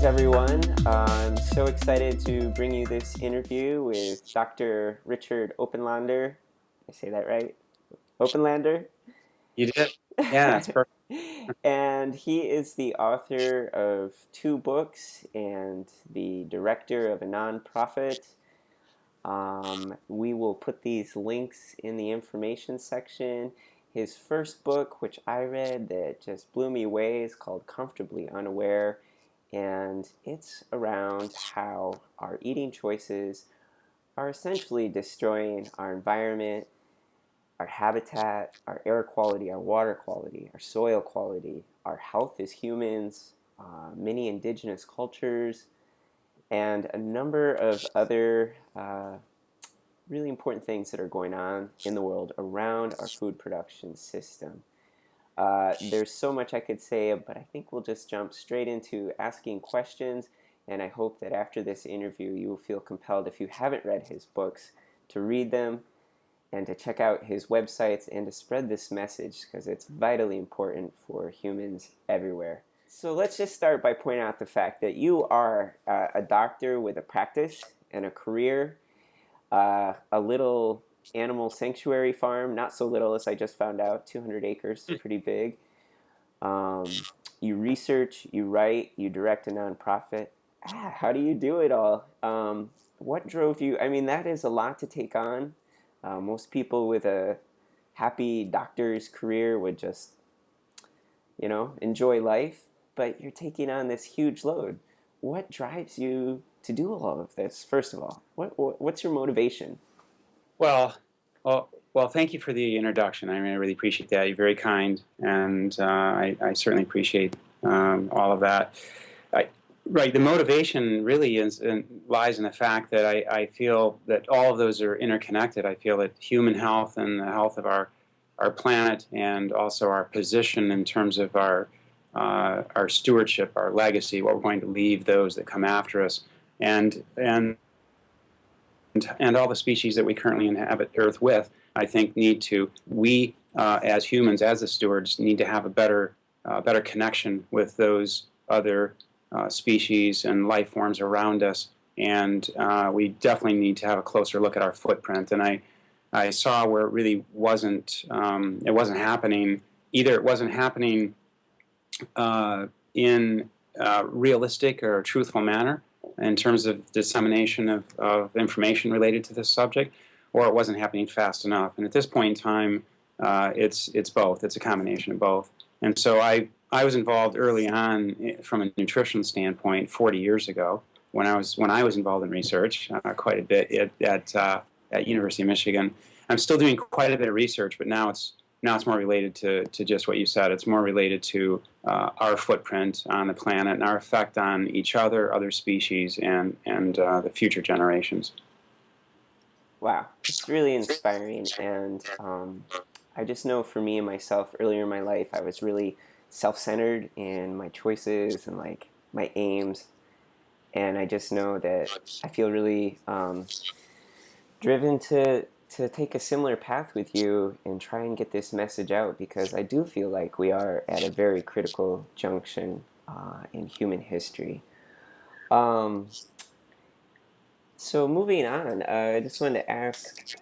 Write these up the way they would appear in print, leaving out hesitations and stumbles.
Greetings, everyone. I'm so excited to bring you this interview with Dr. Richard Oppenlander. I say that right? Oppenlander? You did? Yeah, it's perfect. And he is the author of two books and the director of a nonprofit. We will put these links in the information section. His first book, which I read that just blew me away, is called Comfortably Unaware. And it's around how our eating choices are essentially destroying our environment, our habitat, our air quality, our water quality, our soil quality, our health as humans, many indigenous cultures, and a number of other really important things that are going on in the world around our food production system. There's so much I could say, but I think we'll just jump straight into asking questions. And I hope that after this interview, you will feel compelled, if you haven't read his books, to read them and to check out his websites and to spread this message because it's vitally important for humans everywhere. So let's just start by pointing out the fact that you are a doctor with a practice and a career, a little animal sanctuary farm, not so little as I just found out, 200 acres, pretty big. Um, you research, you write, you direct a nonprofit. How do you do it all? What drove you? I mean, that is a lot to take on. Most people with a happy doctor's career would just, enjoy life, but you're taking on this huge load. What drives you to do all of this, first of all? What's your motivation? Well, well, thank you for the introduction. I mean, I really appreciate that. You're very kind, and I certainly appreciate all of that. I, right, the motivation really lies in the fact that I feel that all of those are interconnected. I feel that human health and the health of our planet, and also our position in terms of our stewardship, our legacy, what we're going to leave those that come after us, and all the species that we currently inhabit Earth with, I think we as humans, as the stewards, need to have a better connection with those other species and life forms around us, and we definitely need to have a closer look at our footprint. And I saw where it really wasn't happening. Either it wasn't happening in a realistic or truthful manner, in terms of dissemination of information related to this subject, or it wasn't happening fast enough. And at this point in time, it's both. It's a combination of both. And so I was involved early on from a nutrition standpoint 40 years ago when I was involved in research quite a bit at University of Michigan. I'm still doing quite a bit of research, but now it's more related to just what you said. It's more related to our footprint on the planet and our effect on each other species, and the future generations. Wow, it's really inspiring. And I just know for me and myself, earlier in my life, I was really self-centered in my choices and like my aims. And I just know that I feel really driven to take a similar path with you and try and get this message out, because I do feel like we are at a very critical junction in human history. Um, so moving on, I just wanted to ask,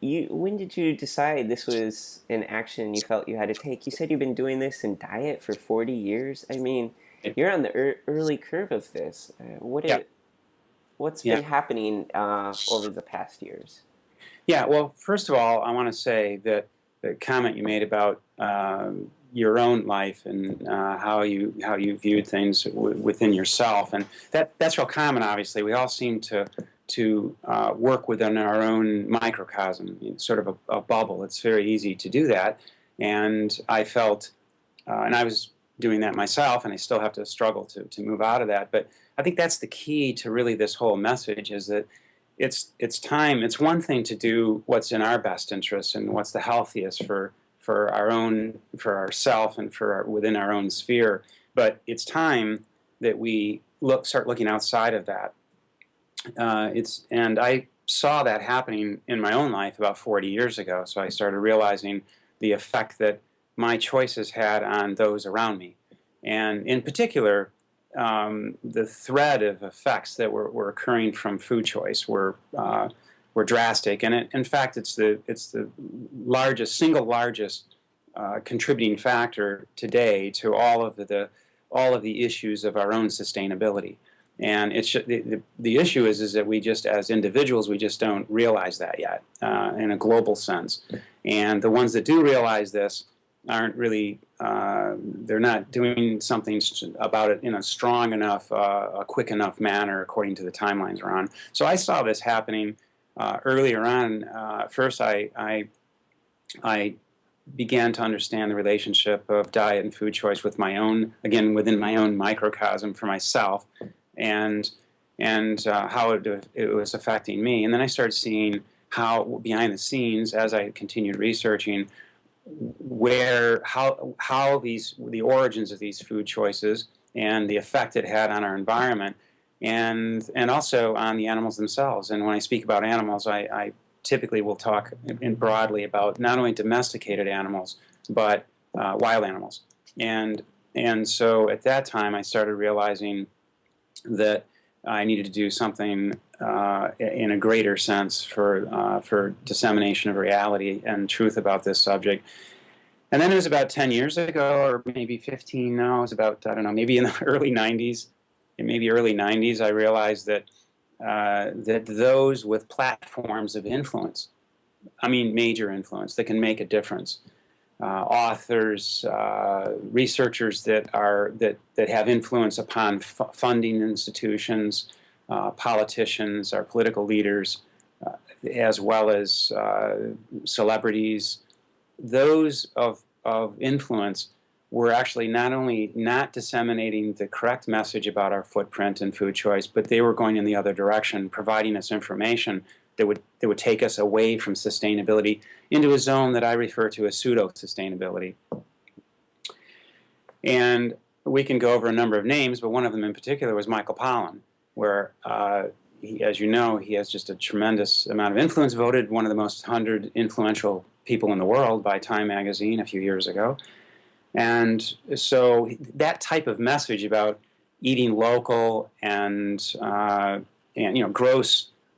when did you decide this was an action you felt you had to take? You said you've been doing this in diet for 40 years. I mean, you're on the early curve of this. Yeah, What's yeah, been happening over the past years? yeah. Well, first of all, I want to say that the comment you made about your own life and how you viewed things within yourself, and that's real common. Obviously, we all seem to work within our own microcosm, sort of a bubble. It's very easy to do that, and I felt, and I was doing that myself, and I still have to struggle to move out of that. But I think that's the key to really this whole message, is that it's time. It's one thing to do what's in our best interest and what's the healthiest for ourself and within our own sphere. But it's time that we start looking outside of that. And I saw that happening in my own life about 40 years ago. So I started realizing the effect that my choices had on those around me. And in particular, the thread of effects that were occurring from food choice were drastic, and in fact, it's the single largest contributing factor today to all of the issues of our own sustainability. And it's the issue is that we just, as individuals, we just don't realize that yet in a global sense. And the ones that do realize this aren't really, they're not doing something about it in a strong enough, a quick enough manner according to the timelines we're on. So I saw this happening earlier on. First, I began to understand the relationship of diet and food choice with my own, again, within my own microcosm for myself, and how it was affecting me. And then I started seeing how behind the scenes, as I continued researching, how the origins of these food choices and the effect it had on our environment, and also on the animals themselves. And when I speak about animals, I typically will talk broadly about not only domesticated animals but wild animals. And so at that time, I started realizing that I needed to do something in a greater sense for dissemination of reality and truth about this subject. And then it was about 10 years ago, or maybe 15 now, it was about, I don't know, maybe in the early 90s, I realized that those with platforms of influence, I mean major influence, that can make a difference, authors, researchers that have influence upon funding institutions, politicians, our political leaders, as well as celebrities. Those of influence were actually not only not disseminating the correct message about our footprint and food choice, but they were going in the other direction, providing us information that would take us away from sustainability into a zone that I refer to as pseudo-sustainability. And we can go over a number of names, but one of them in particular was Michael Pollan, where, as you know, he has just a tremendous amount of influence, voted one of the most 100 influential people in the world by Time magazine a few years ago. And so that type of message about eating local and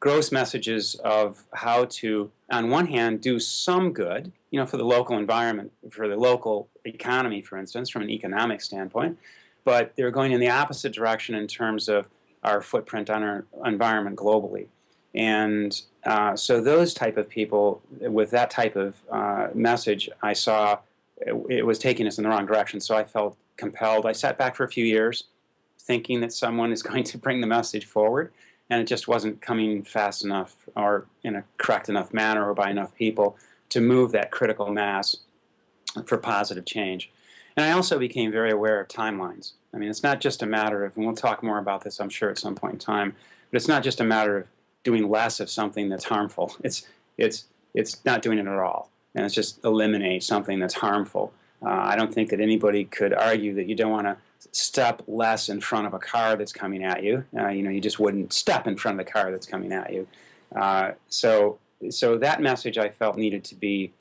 gross messages of how to, on one hand, do some good, for the local environment, for the local economy, for instance, from an economic standpoint, but they're going in the opposite direction in terms of our footprint on our environment globally. And so those type of people with that type of message, I saw it was taking us in the wrong direction. So I felt compelled. I sat back for a few years thinking that someone is going to bring the message forward, and it just wasn't coming fast enough or in a correct enough manner or by enough people to move that critical mass for positive change. And I also became very aware of timelines. I mean, it's not just a matter of, and we'll talk more about this, I'm sure, at some point in time, but it's not just a matter of doing less of something that's harmful. It's not doing it at all, and it's just eliminate something that's harmful. I don't think that anybody could argue that you don't want to step less in front of a car that's coming at you. You just wouldn't step in front of the car that's coming at you. So that message I felt needed to be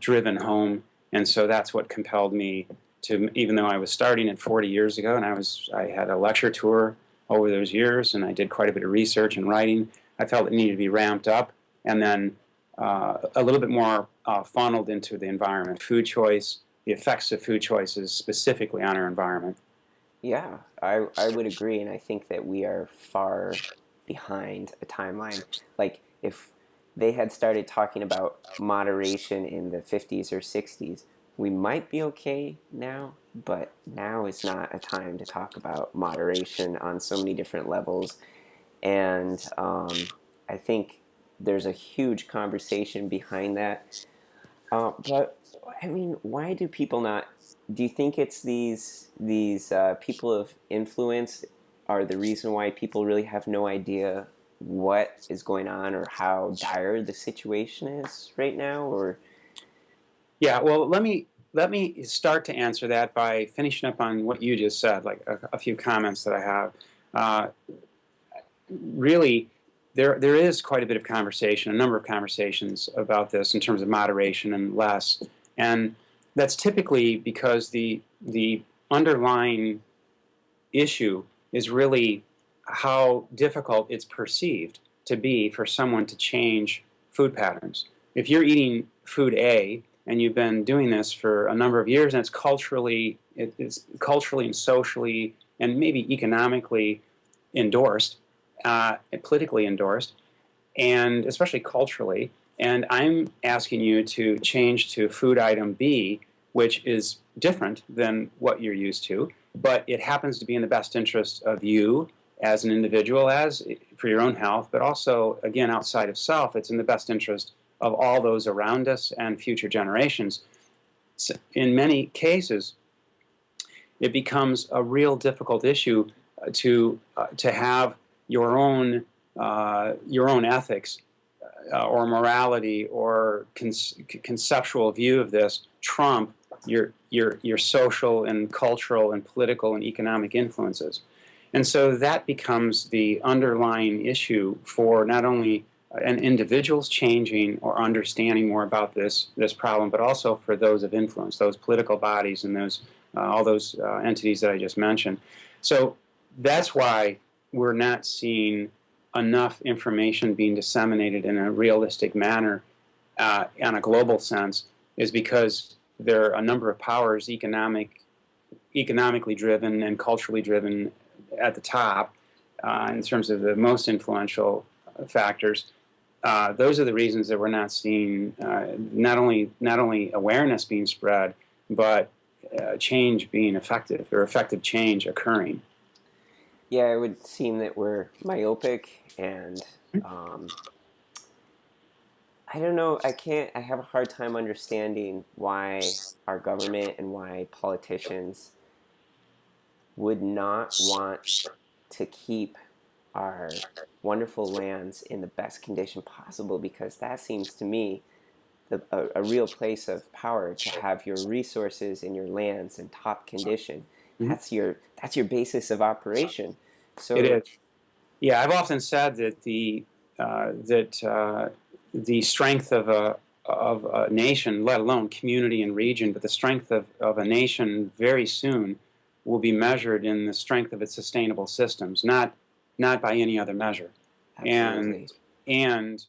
driven home, and so that's what compelled me to, even though I was starting it 40 years ago, and I had a lecture tour over those years, and I did quite a bit of research and writing, I felt it needed to be ramped up, and then a little bit more funneled into the environment, food choice, the effects of food choices specifically on our environment. Yeah, I would agree, and I think that we are far behind a timeline. Like, if they had started talking about moderation in the 50s or 60s, we might be okay now, but now is not a time to talk about moderation on so many different levels. And I think there's a huge conversation behind that. But I mean, why do people not? Do you think it's these people of influence are the reason why people really have no idea what is going on or how dire the situation is right now? Or Yeah, well, let me start to answer that by finishing up on what you just said, like a few comments that I have. Really, there is quite a bit of conversation, a number of conversations about this in terms of moderation and less, and that's typically because the underlying issue is really how difficult it's perceived to be for someone to change food patterns. If you're eating food A and you've been doing this for a number of years and it's culturally and socially and maybe economically endorsed, and politically endorsed, and especially culturally, and I'm asking you to change to food item B, which is different than what you're used to, but it happens to be in the best interest of you as an individual, as for your own health, but also, again, outside of self, it's in the best interest of all those around us and future generations. So in many cases, it becomes a real difficult issue to have your own ethics or morality or conceptual view of this trump your social and cultural and political and economic influences. And so that becomes the underlying issue for not only an individuals changing or understanding more about this problem, but also for those of influence, those political bodies and those all those entities that I just mentioned. So that's why we're not seeing enough information being disseminated in a realistic manner on a global sense, is because there are a number of powers, economically driven and culturally driven at the top in terms of the most influential factors. Those are the reasons that we're not seeing not only awareness being spread, but change being effective, or effective change occurring. Yeah, it would seem that we're myopic, and I don't know. I have a hard time understanding why our government and why politicians would not want to keep our wonderful lands in the best condition possible, because that seems to me a real place of power, to have your resources and your lands in top condition. Mm-hmm. That's your basis of operation. It So is. Yeah, I've often said that the strength of a nation, let alone community and region, but the strength of a nation very soon will be measured in the strength of its sustainable systems, not by any other measure. absolutely. And